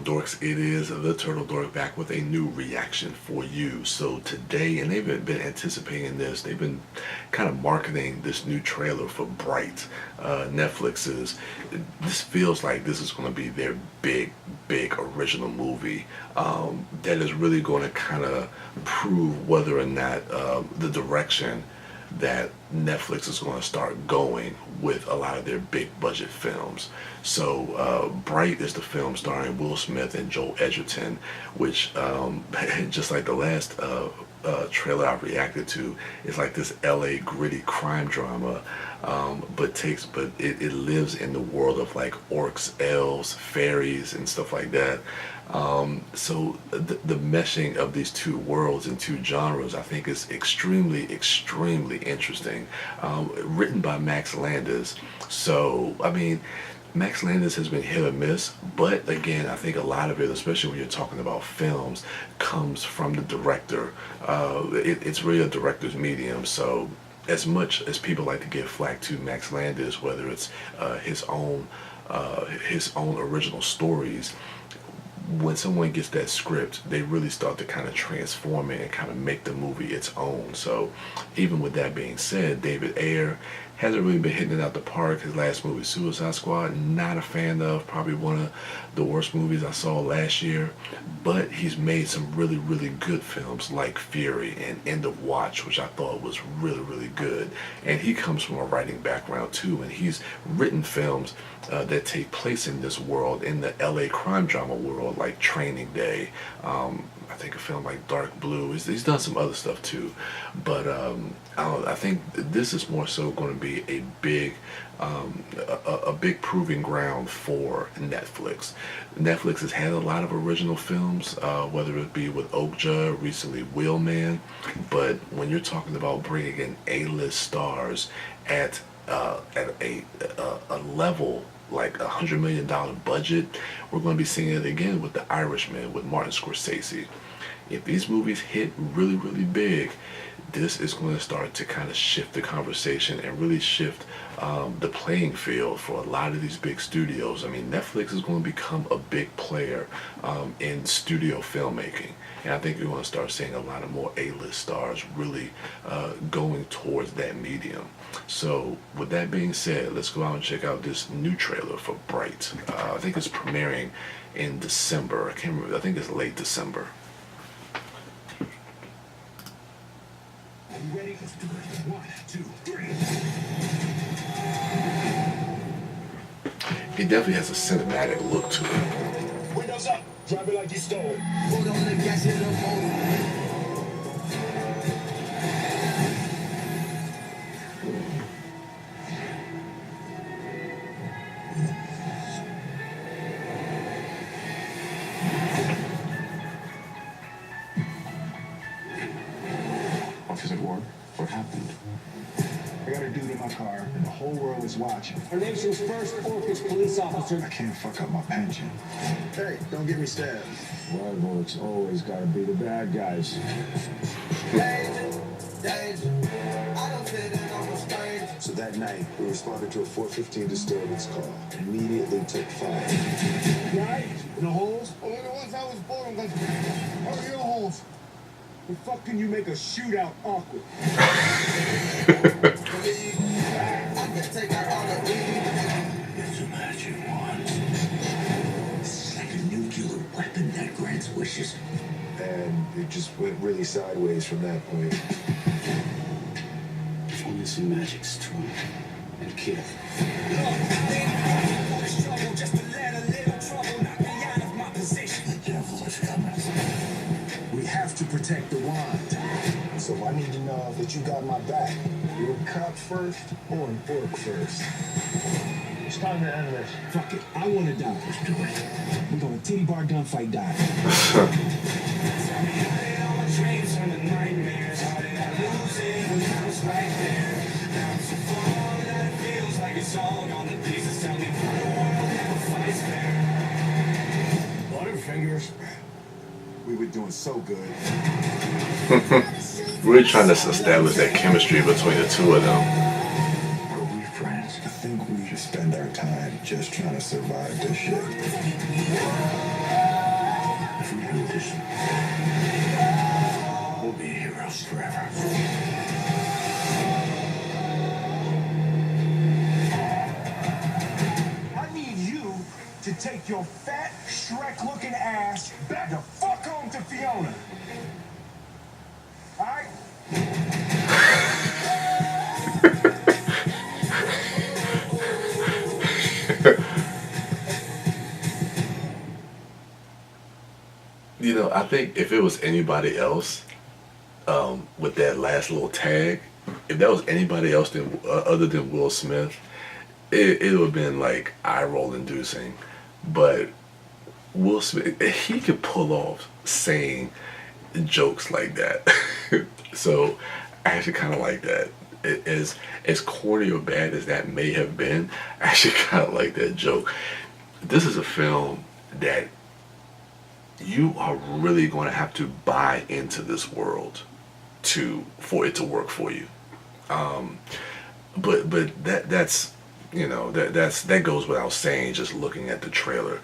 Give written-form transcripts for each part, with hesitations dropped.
Dorks, it is the Turtle Dork back with a new reaction for you. So today, and they've been anticipating this, they've been kind of marketing this new trailer for Bright. Netflix's, this feels like this is going to be their big original movie that is really going to kind of prove whether or not the direction that Netflix is going to start going with a lot of their big budget films. So Bright is the film starring Will Smith and Joel Edgerton, which just like the last trailer I reacted to, is like this LA gritty crime drama, but it lives in the world of like orcs, elves, fairies, and stuff like that. So the meshing of these two worlds and two genres, I think, is extremely interesting. Written by Max Landis. So I mean, Max Landis has been hit or miss, but again, I think a lot of it, especially when you're talking about films, comes from the director. It's really a director's medium. So as much as people like to give flack to Max Landis, whether it's his own original stories, when someone gets that script, they really start to kind of transform it and kind of make the movie its own. So even with that being said, David Ayer hasn't really been hitting it out the park. His last movie, Suicide Squad, not a fan of, probably one of the worst movies I saw last year. But he's made some really good films like Fury and End of Watch, which I thought was really good. And he comes from a writing background too, and he's written films that take place in this world, in the LA crime drama world, like Training Day. I think a film like Dark Blue. He's done some other stuff too, but I think this is more so going to be a big proving ground for Netflix. Netflix has had a lot of original films, whether it be with Okja, recently Wheelman, but when you're talking about bringing in A-list stars at a level like $100 million budget, we're going to be seeing it again with The Irishman with Martin Scorsese. If these movies hit really big, this is going to start to kind of shift the conversation and really shift the playing field for a lot of these big studios. I mean, Netflix is going to become a big player in studio filmmaking. And I think you're going to start seeing a lot of more A-list stars really going towards that medium. So with that being said, let's go out and check out this new trailer for Bright. I think it's premiering in December. I can't remember. I think it's late December. Ready? Let's do it. 1, 2, 3. He definitely has a cinematic look to it. Windows up. Drive it like you stole. Hold on the gas in the motor. Officer Ward, what happened? I got a dude in my car, and the whole world is watching. Our nation's first Orcish police officer. I can't fuck up my pension. Hey, don't get me stabbed. Wild Orcs always gotta be the bad guys. So that night, we responded to a 415 disturbance call. Immediately took fire. Right? In the holes? Only the ones I was born with. How are your holes? The fuck can you make a shootout awkward? It's a magic wand. This is like a nuclear weapon that grants wishes. And it just went really sideways from that point. If only some magic strong and kill. The devil is coming. We have to protect the wand. So I need to know that you got my back. You a cop first or an orc first? It's time to end this. Fuck it. I want to die. Let's do it. We're going to titty bar gunfight die. Butterfingers. We were doing so good. Really trying to establish that chemistry between the two of them. Are we friends? I think we should spend our time just trying to survive this shit. take your fat, Shrek-looking ass back the fuck home to Fiona. All right? You know, I think if it was anybody else, with that last little tag, if that was anybody else than other than Will Smith, it would have been like eye roll inducing. But Will Smith, he could pull off saying jokes like that. So I actually kind of like that. As corny or bad as that may have been, I actually kind of like that joke. This is a film that you are really going to have to buy into this world for it to work for you. But that's you know that goes without saying. Just looking at the trailer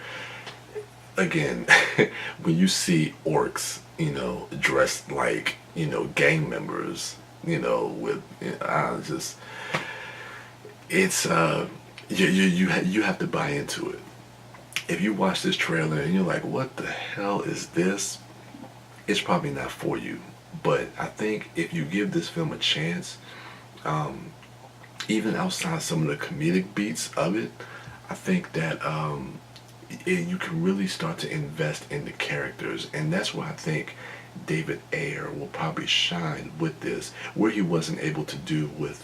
again, when you see orcs, dressed like gang members, with just it's you have to buy into it. If you watch this trailer and you're like, what the hell is this? It's probably not for you. But I think if you give this film a chance, even outside some of the comedic beats of it, I think that you can really start to invest in the characters. And that's where I think David Ayer will probably shine with this, where he wasn't able to do with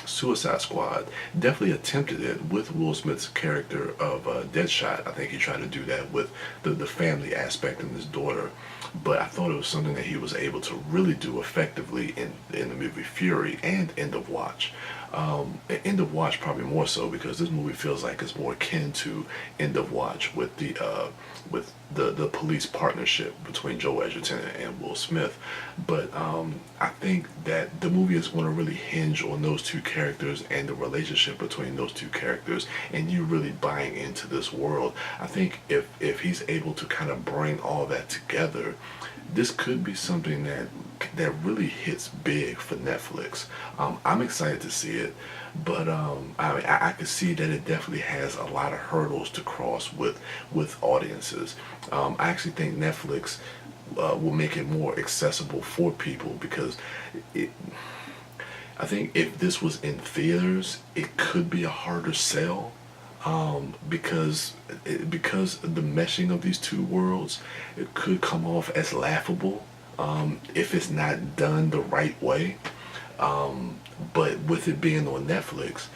Suicide Squad. Definitely attempted it with Will Smith's character of Deadshot. I think he tried to do that with the family aspect and his daughter. But I thought it was something that he was able to really do effectively in the movie Fury and End of Watch. End of Watch probably more so because this movie feels like it's more akin to End of Watch with the police partnership between Joe Edgerton and Will Smith. But I think that the movie is going to really hinge on those two characters and the relationship between those two characters, and you really buying into this world. I think if he's able to kind of bring all that together, this could be something that really hits big for Netflix. I'm excited to see it, but I could see that it definitely has a lot of hurdles to cross with audiences. I actually think Netflix will make it more accessible for people because I think if this was in theaters, it could be a harder sell. Because the meshing of these two worlds, it could come off as laughable if it's not done the right way. But with it being on Netflix,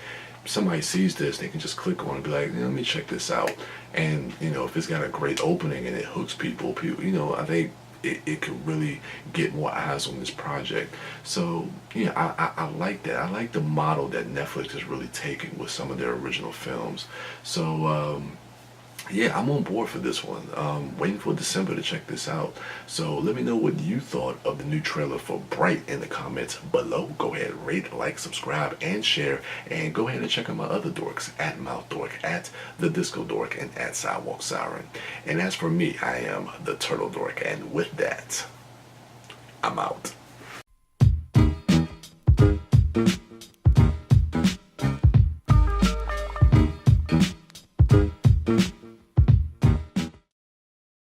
somebody sees this, they can just click on it and be like, let me check this out. And if it's got a great opening and it hooks people, I think it could really get more eyes on this project. So yeah, I like that. I like the model that Netflix is really taking with some of their original films. So yeah, I'm on board for this one. Waiting for December to check this out. So let me know what you thought of the new trailer for Bright in the comments below. Go ahead, rate, like, subscribe, and share. And go ahead and check out my other dorks at MouthDork, at TheDiscoDork, and at Sidewalk Siren. And as for me, I am the Turtle Dork. And with that, I'm out.